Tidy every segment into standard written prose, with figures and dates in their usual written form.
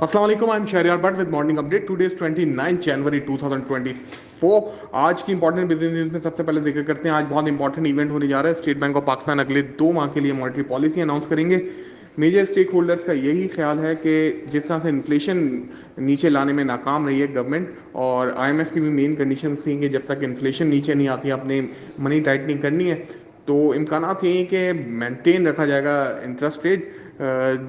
अस्सलाम वालेकुम, I am Shahriyar Butt with morning update. Today is 29 January 2024। आज की इंपॉर्टेंट बिजनेस न्यूज में सबसे पहले जिक्र करते हैं। आज बहुत इंपॉर्टेंट इवेंट होने जा रहा है। स्टेट बैंक ऑफ पाकिस्तान अगले 2 माह के लिए मॉनेटरी पॉलिसी अनाउंस करेंगे। मेजर स्टेक होल्डर्स का यही ख्याल है कि जिस तरह से इन्फ्लेशन नीचे लाने में नाकाम रही है गवर्नमेंट, और आईएमएफ की भी मेन कंडीशन थी कि जब तक इन्फ्लेशन नीचे नहीं आती अपने मनी टाइटनिंग करनी है, तो इम्कान यही कि मेंटेन रखा जाएगा इंटरेस्ट रेट।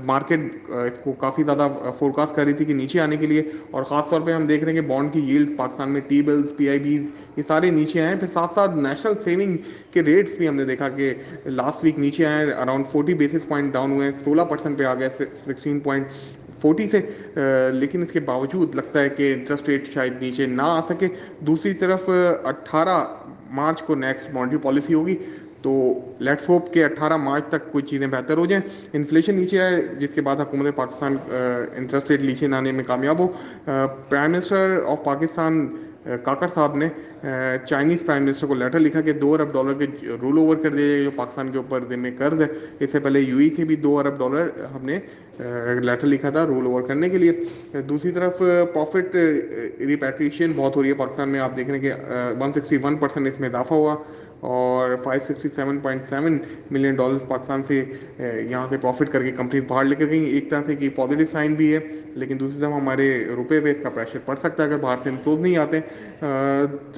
मार्केट इसको काफ़ी ज़्यादा फोरकास्ट कर रही थी कि नीचे आने के लिए, और ख़ास तौर पे हम देख रहे हैं कि बॉन्ड की यील्ड पाकिस्तान में टी बिल्स पीआईबीज ये सारे नीचे आए हैं। फिर साथ साथ नेशनल सेविंग के रेट्स भी हमने देखा कि लास्ट वीक नीचे आए, अराउंड 40 बेसिस पॉइंट डाउन हुए, 16% पे आ गए 16.40 से। लेकिन इसके बावजूद लगता है कि इंटरेस्ट रेट शायद नीचे ना आ सके। दूसरी तरफ 18 मार्च को नेक्स्ट मॉनेटरी पॉलिसी होगी, तो लेट्स होप कि 18 मार्च तक कुछ चीज़ें बेहतर हो जाएं, इन्फ्लेशन नीचे आए, जिसके बाद हुकूमत पाकिस्तान इंटरेस्ट रेट नीचे लाने में कामयाब हो। प्राइम मिनिस्टर ऑफ पाकिस्तान काकर साहब ने चाइनीज़ प्राइम मिनिस्टर को लेटर लिखा कि $2 अरब के रोल ओवर कर दिए जो पाकिस्तान के ऊपर जिम्मे कर्ज है। इससे पहले यूई से भी $2 अरब हमने लेटर लिखा था रोल ओवर करने के लिए। दूसरी तरफ प्रॉफिट रिपैट्रिएशन बहुत हो रही है पाकिस्तान में। आप देख रहे हैं कि 161% इसमें इजाफा हुआ, और $567 मिलियन पाकिस्तान से यहाँ से प्रॉफिट करके कंपनी बाहर लेकर गई। एक तरह से कि पॉजिटिव साइन भी है, लेकिन दूसरी तरफ हमारे रुपए पे इसका प्रेशर पड़ सकता है अगर बाहर से इम्प्रूव नहीं आते।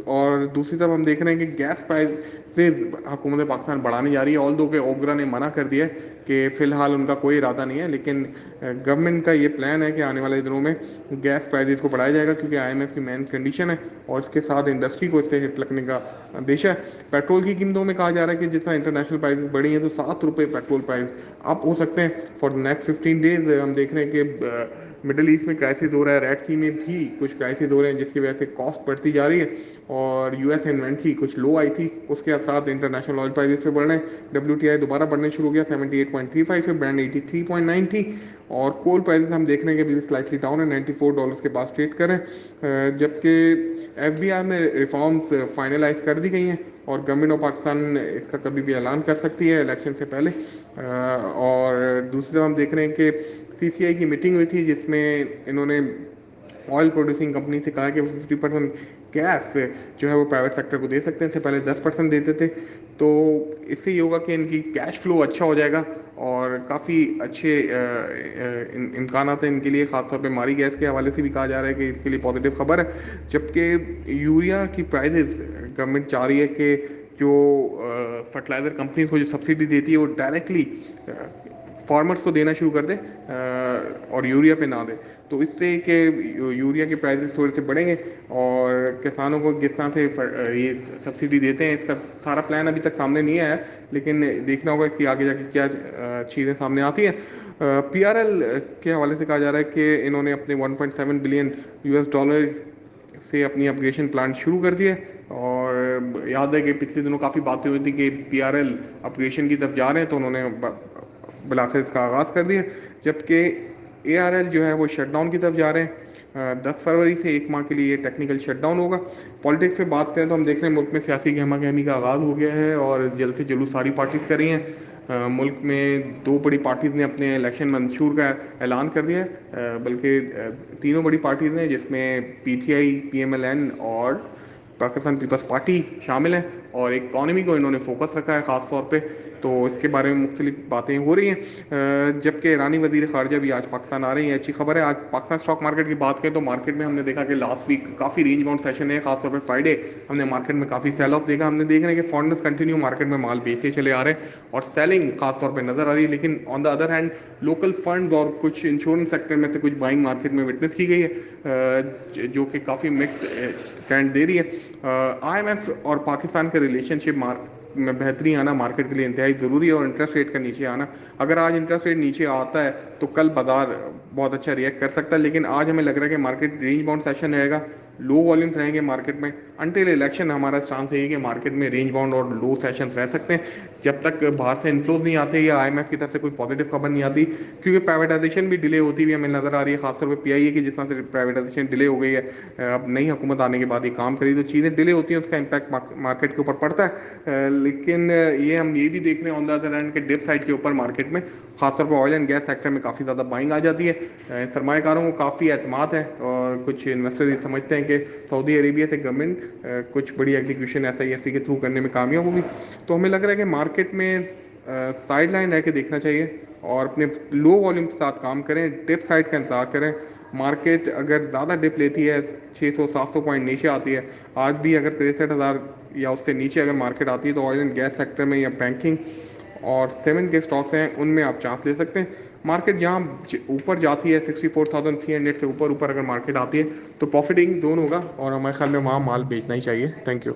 और दूसरी तरफ हम देख रहे हैं कि गैस प्राइसेस हुकूमत पाकिस्तान बढ़ाने जा रही है। ऑल दो के ओबरा ने मना कर दिया है कि फ़िलहाल उनका कोई इरादा नहीं है, लेकिन गवर्नमेंट का ये प्लान है कि आने वाले दिनों में गैस प्राइसेस को बढ़ाया जाएगा, क्योंकि आईएमएफ की मेन कंडीशन है, और इसके साथ इंडस्ट्री को इससे हिट लगने का अंदेशा है। पेट्रोल की कीमतों में कहा जा रहा है कि जिस तरह इंटरनेशनल प्राइसेस बढ़ी हैं, तो ₹7 पेट्रोल प्राइस अप हो सकते हैं फॉर द नेक्स्ट 15 डेज। हम देख रहे हैं कि मिडल ईस्ट में क्राइसिस हो रहा है, रेड सी में भी कुछ क्राइसिस हो रहे हैं, जिसकी वजह से कॉस्ट बढ़ती जा रही है, और यूएस इन्वेंट्री कुछ लो आई थी, उसके साथ इंटरनेशनल ऑयल प्राइसेस पे बढ़ रहे हैं। डब्ल्यूटीआई दोबारा बढ़ने शुरू हो गया 78.35 पे, ब्रांड 83.90। और कोल प्राइसेस हम देख रहे हैं कि अभी स्लाइटली डाउन है, $94 के पास ट्रेड करें। जबकि एफबीआई में रिफॉर्म्स फाइनलाइज कर दी गई हैं, और गवर्नमेंट ऑफ पाकिस्तान इसका कभी भी ऐलान कर सकती है इलेक्शन से पहले। और दूसरी तरफ हम देख रहे हैं कि सीसीआई की मीटिंग हुई थी, जिसमें इन्होंने ऑयल प्रोड्यूसिंग कंपनी से कहा कि 50% गैस जो है वो प्राइवेट सेक्टर को दे सकते हैं, इससे पहले 10% देते थे। तो इससे ये होगा कि इनकी कैश फ्लो अच्छा हो जाएगा, और काफ़ी अच्छे इम्कान हैं इनके लिए। खासतौर पे मारी गैस के हवाले से भी कहा जा रहा है कि इसके लिए पॉजिटिव खबर है। जबकि यूरिया की प्राइजेस गवर्नमेंट चाह रही है कि जो फर्टिलाइज़र कंपनीज को जो सब्सिडी देती है वो डायरेक्टली फार्मर्स को देना शुरू कर दे, और यूरिया पे ना दे। तो इससे कि यूरिया के प्राइसेस थोड़े से बढ़ेंगे, और किसानों को जिस तरह से ये सब्सिडी देते हैं, इसका सारा प्लान अभी तक सामने नहीं आया, लेकिन देखना होगा इसकी आगे जाके क्या चीज़ें सामने आती हैं। पीआरएल के हवाले से कहा जा रहा है कि इन्होंने अपने $1.7 बिलियन से अपनी अपग्रेडेशन प्लांट शुरू कर दिया। और याद है कि पिछले दिनों काफ़ी बातें हुई थी कि पीआरएल अपग्रेडेशन की तरफ जा रहे हैं, तो उन्होंने बिलाखिर इसका आगाज़ कर दिया। जबकि एआरएल जो है वो शटडाउन की तरफ जा रहे हैं। 10 फरवरी से 1 माह के लिए टेक्निकल शटडाउन होगा। पॉलिटिक्स पे बात करें तो हम देख रहे हैं मुल्क में सियासी गहमा गहमी का आगाज़ हो गया है, और जल्द से जल्द सारी पार्टीज़ कर रही हैं। मुल्क में 2 बड़ी पार्टीज़ ने अपने इलेक्शन मंशूर का ऐलान कर दिया है, बल्कि तीनों बड़ी पार्टीज़ हैं, जिसमें पीटीआई, पीएमएलएन और पाकिस्तान पीपल्स पार्टी शामिल हैं, और इकॉनमी को इन्होंने फोकस रखा है ख़ास तौर पे। तो इसके बारे में मुख्तलिफ बातें हो रही हैं। जबकि ईरानी वज़ीर ख़ारजा भी आज पाकिस्तान आ रही हैं, अच्छी खबर है। आज पाकिस्तान स्टॉक मार्केट की बात करें तो मार्केट में हमने देखा कि लास्ट वीक काफ़ी रेंज बाउंड सेशन है, खासतौर पर फ्राइडे हमने मार्केट में काफ़ी सेल ऑफ देखा। हमने देख रहे हैं कि फॉरनर्स कंटिन्यू मार्केट में माल बेचते चले आ रहे हैं, और सेलिंग खासतौर पर नज़र आ रही है। लेकिन on the other hand local funds और कुछ इंश्योरेंस सेक्टर में से कुछ बाइंग मार्केट में विटनेस की गई है, जो कि काफ़ी मिक्स ट्रेंड दे रही है। आईएमएफ और पाकिस्तान के रिलेशनशिप में बेहतरी आना मार्केट के लिए इंतहाई ज़रूरी है, और इंटरेस्ट रेट का नीचे आना, अगर आज इंटरेस्ट रेट नीचे आता है तो कल बाजार बहुत अच्छा रिएक्ट कर सकता है। लेकिन आज हमें लग रहा है कि मार्केट रेंज बाउंड सेशन रहेगा, लो वॉल्यूम्स रहेंगे मार्केट में अंटिल इलेक्शन। हमारा स्टांस है कि मार्केट में रेंज बाउंड और लो सेशंस रह सकते हैं, जब तक बाहर से इन्फ्लोज नहीं आते या आईएमएफ की तरफ से कोई पॉजिटिव खबर नहीं आती, क्योंकि प्राइवेटाइजेशन भी डिले होती हुई हमें नज़र आ रही है। खासतौर पर पीआईए की जिस तरह से प्राइवेटाइजेशन डिले हो गई है, अब नई हुकूमत आने के बाद ये काम करी, तो चीज़ें डिले होती हैं, उसका इम्पैक्ट मार्केट के ऊपर पड़ता है। लेकिन ये हम ये भी देख रहे हैं ऑन द अदर हैंड के डिप साइड के ऊपर मार्केट में खासतौर पर ऑयल एंड गैस सेक्टर में काफ़ी ज़्यादा बाइंग आ जाती है। सरमाएकारों को काफ़ी एतमाद है और कुछ इन्वेस्टर्स ये समझते हैं कि सऊदी अरेबिया से गवर्नमेंट कुछ बड़ी एग्जीक्यूशन SIFC के थ्रू करने में कामयाब होगी। तो हमें लग रहा है कि मार्केट में साइड लाइन रह के देखना चाहिए और अपने लो वॉल्यूम के साथ काम करें, डिप साइड का इंतजार करें। मार्केट अगर ज़्यादा डिप लेती है, 600-700 पॉइंट नीचे आती है, आज भी अगर 63,000 या उससे नीचे अगर मार्केट आती है, तो ऑयल एंड गैस सेक्टर में या बैंकिंग और सेवन के स्टॉक्स हैं, उनमें आप चांस ले सकते हैं। मार्केट जहाँ ऊपर जाती है 64,300 से ऊपर ऊपर अगर मार्केट आती है, तो प्रॉफिटिंग जोन होगा और हमारे ख्याल में वहाँ माल बेचना ही चाहिए। Thank you.